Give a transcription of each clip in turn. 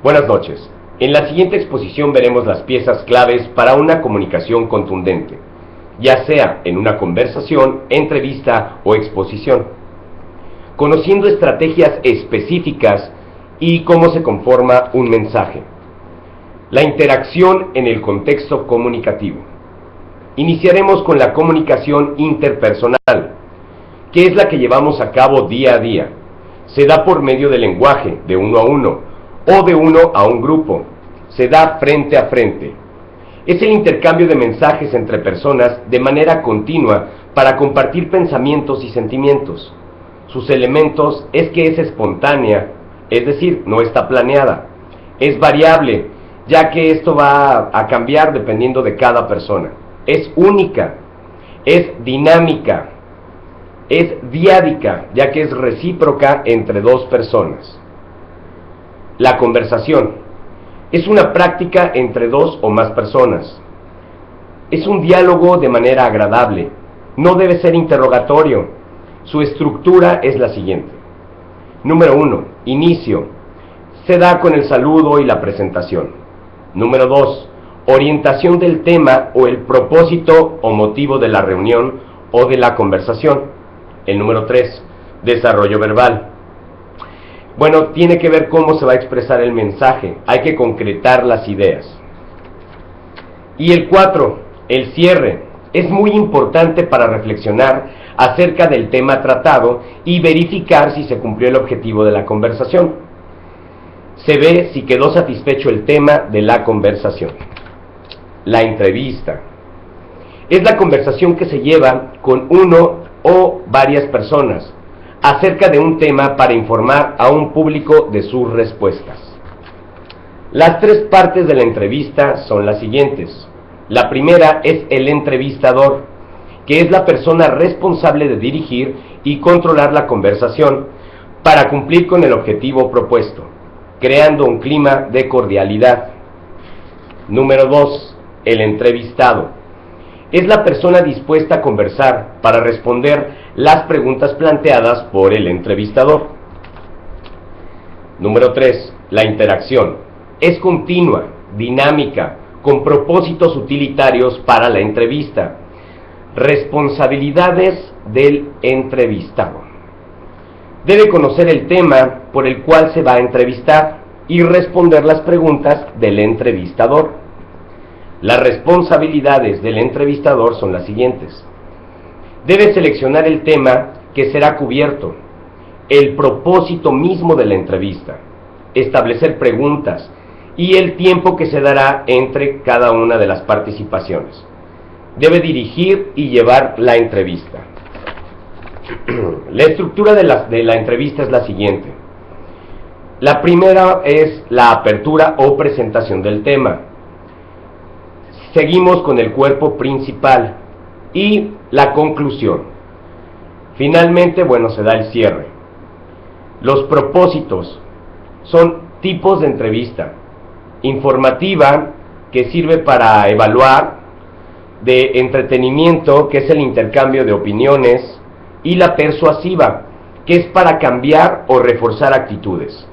Buenas noches. En la siguiente exposición veremos las piezas claves para una comunicación contundente, ya sea en una conversación, entrevista o exposición, conociendo estrategias específicas y cómo se conforma un mensaje. La interacción en el contexto comunicativo. Iniciaremos con la comunicación interpersonal, que es la que llevamos a cabo día a día. Se da por medio del lenguaje, de uno a uno, o de uno a un grupo. Se da frente a frente. Es el intercambio de mensajes entre personas de manera continua para compartir pensamientos y sentimientos. Sus elementos es que es espontánea, es decir, no está planeada. Es variable, ya que esto va a cambiar dependiendo de cada persona. Es única, es dinámica, es diádica, ya que es recíproca entre dos personas. La conversación es una práctica entre dos o más personas. Es un diálogo de manera agradable, no debe ser interrogatorio. Su estructura es la siguiente. Número 1. Inicio. Se da con el saludo y la presentación. Número 2. Orientación del tema o el propósito o motivo de la reunión o de la conversación. El número 3. Desarrollo verbal. Bueno, tiene que ver cómo se va a expresar el mensaje. Hay que concretar las ideas. Y el 4. El cierre. Es muy importante para reflexionar acerca del tema tratado y verificar si se cumplió el objetivo de la conversación. Se ve si quedó satisfecho el tema de la conversación. La entrevista. Es la conversación que se lleva con uno o varias personas acerca de un tema para informar a un público de sus respuestas. Las tres partes de la entrevista son las siguientes. La primera es el entrevistador, que es la persona responsable de dirigir y controlar la conversación para cumplir con el objetivo propuesto, creando un clima de cordialidad. Número 2. El entrevistado. Es la persona dispuesta a conversar para responder las preguntas planteadas por el entrevistador. Número 3. La interacción. Es continua, dinámica, con propósitos utilitarios para la entrevista. Responsabilidades del entrevistado. Debe conocer el tema por el cual se va a entrevistar y responder las preguntas del entrevistador. Las responsabilidades del entrevistador son las siguientes. Debe seleccionar el tema que será cubierto, el propósito mismo de la entrevista, establecer preguntas y el tiempo que se dará entre cada una de las participaciones. Debe dirigir y llevar la entrevista. La estructura de la entrevista es la siguiente. La primera es la apertura o presentación del tema. Seguimos con el cuerpo principal y la conclusión. Finalmente, se da el cierre. Los propósitos son tipos de entrevista. Informativa, que sirve para evaluar, de entretenimiento, que es el intercambio de opiniones, y la persuasiva, que es para cambiar o reforzar actitudes.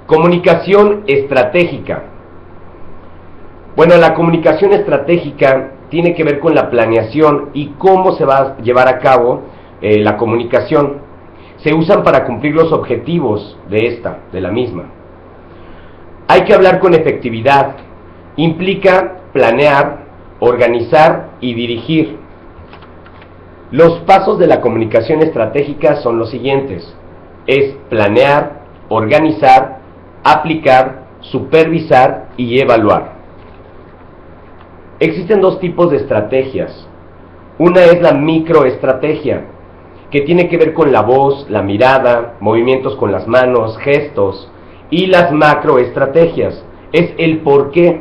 Comunicación estratégica. La comunicación estratégica tiene que ver con la planeación y cómo se va a llevar a cabo la comunicación. Se usan para cumplir los objetivos de la misma. Hay que hablar con efectividad. Implica planear, organizar y dirigir. Los pasos de la comunicación estratégica son los siguientes. Es planear, organizar, aplicar, supervisar y evaluar. Existen dos tipos de estrategias. Una es la microestrategia, que tiene que ver con la voz, la mirada, movimientos con las manos, gestos. Y las macroestrategias es el por qué,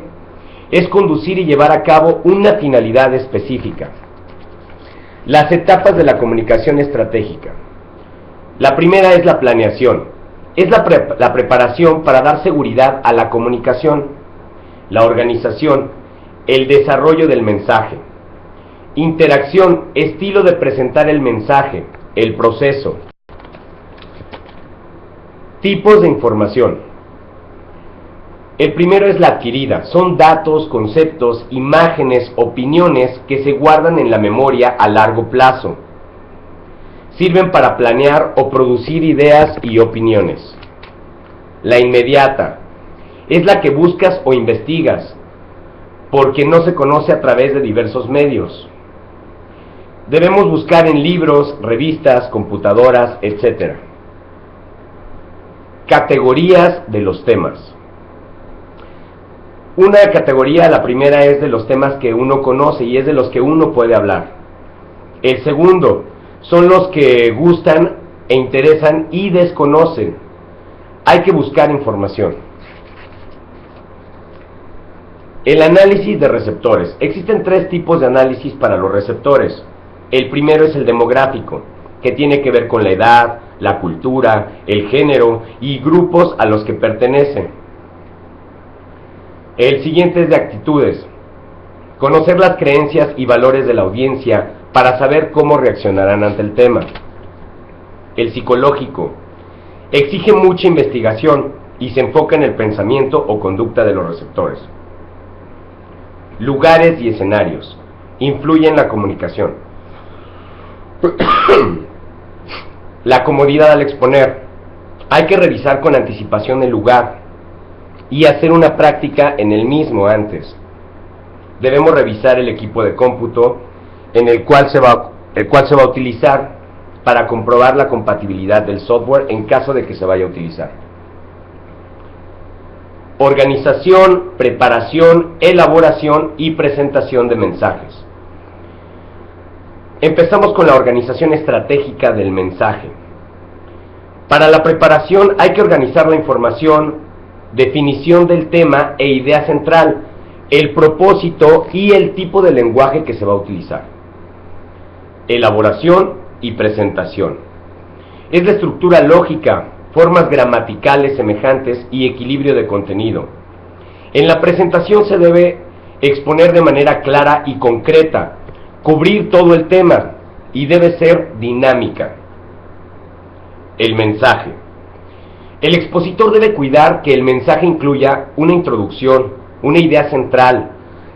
es conducir y llevar a cabo una finalidad específica. Las etapas de la comunicación estratégica. La primera es la planeación, es la preparación para dar seguridad a la comunicación. La organización, el desarrollo del mensaje. Interacción, estilo de presentar el mensaje, el proceso. Tipos de información. El primero es la adquirida, son datos, conceptos, imágenes, opiniones que se guardan en la memoria a largo plazo. Sirven para planear o producir ideas y opiniones. La inmediata es la que buscas o investigas, porque no se conoce a través de diversos medios. Debemos buscar en libros, revistas, computadoras, etc. Categorías de los temas. Una categoría, la primera, es de los temas que uno conoce y es de los que uno puede hablar. El segundo son los que gustan e interesan y desconocen. Hay que buscar información. El análisis de receptores. Existen 3 tipos de análisis para los receptores. El primero es el demográfico, que tiene que ver con la edad, la cultura, el género y grupos a los que pertenecen. El siguiente es de actitudes. Conocer las creencias y valores de la audiencia para saber cómo reaccionarán ante el tema. El psicológico. Exige mucha investigación y se enfoca en el pensamiento o conducta de los receptores. Lugares y escenarios. Influye en la comunicación. La comodidad al exponer. Hay que revisar con anticipación el lugar y hacer una práctica en el mismo antes. Debemos revisar el equipo de cómputo en el cual se va a utilizar para comprobar la compatibilidad del software en caso de que se vaya a utilizar. Organización, preparación, elaboración y presentación de mensajes. Empezamos con la organización estratégica del mensaje. Para la preparación hay que organizar la información, definición del tema e idea central, el propósito y el tipo de lenguaje que se va a utilizar. Elaboración y presentación. Es la estructura lógica, formas gramaticales semejantes y equilibrio de contenido. En la presentación se debe exponer de manera clara y concreta, cubrir todo el tema y debe ser dinámica. El mensaje. El expositor debe cuidar que el mensaje incluya una introducción, una idea central,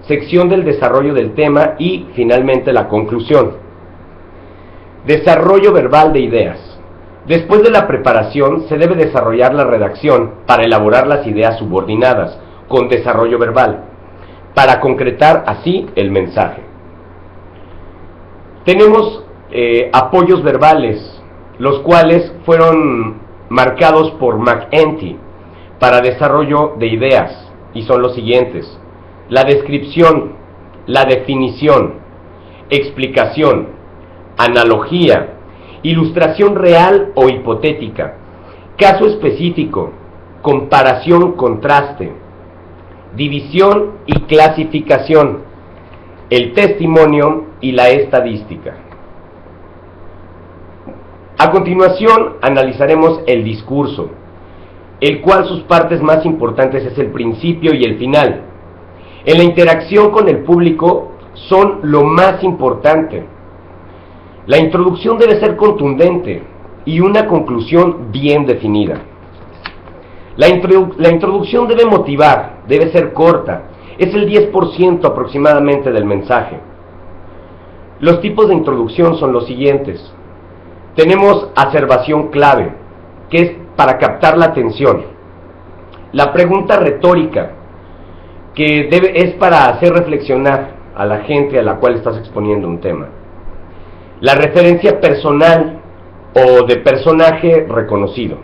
sección del desarrollo del tema y, finalmente, la conclusión. Desarrollo verbal de ideas. Después de la preparación, se debe desarrollar la redacción para elaborar las ideas subordinadas, con desarrollo verbal, para concretar así el mensaje. Tenemos apoyos verbales, los cuales fueron marcados por McEntee para desarrollo de ideas, y son los siguientes: la descripción, la definición, explicación, analogía, ilustración real o hipotética, caso específico, comparación, contraste, división y clasificación, el testimonio y la estadística. A continuación analizaremos el discurso, el cual sus partes más importantes es el principio y el final. En la interacción con el público son lo más importante. La introducción debe ser contundente y una conclusión bien definida. La introducción debe motivar, debe ser corta, es el 10% aproximadamente del mensaje. Los tipos de introducción son los siguientes. Tenemos aservación clave, que es para captar la atención. La pregunta retórica, que es para hacer reflexionar a la gente a la cual estás exponiendo un tema. La referencia personal o de personaje reconocido.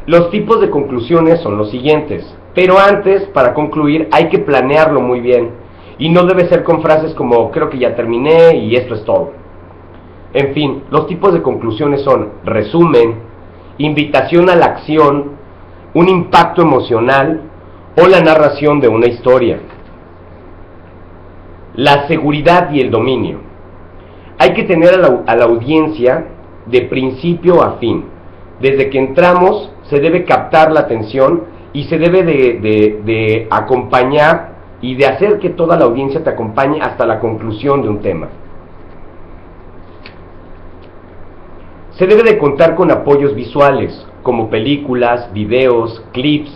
Los tipos de conclusiones son los siguientes, pero antes, para concluir, hay que planearlo muy bien, y no debe ser con frases como creo que ya terminé y esto es todo. En fin, los tipos de conclusiones son resumen, invitación a la acción, un impacto emocional o la narración de una historia. La seguridad y el dominio. Hay que tener a la audiencia de principio a fin. Desde que entramos se debe captar la atención y se debe de acompañar y de hacer que toda la audiencia te acompañe hasta la conclusión de un tema. Se debe de contar con apoyos visuales, como películas, videos, clips,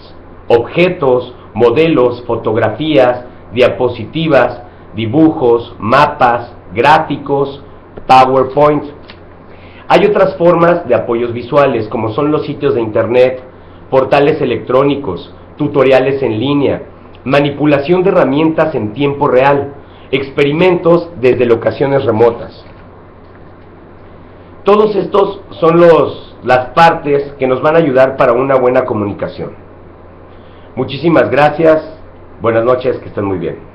objetos, modelos, fotografías, diapositivas, dibujos, mapas, gráficos, PowerPoint. Hay otras formas de apoyos visuales, como son los sitios de internet, portales electrónicos, tutoriales en línea, manipulación de herramientas en tiempo real, experimentos desde locaciones remotas. Todos estos son las partes que nos van a ayudar para una buena comunicación. Muchísimas gracias, buenas noches, que estén muy bien.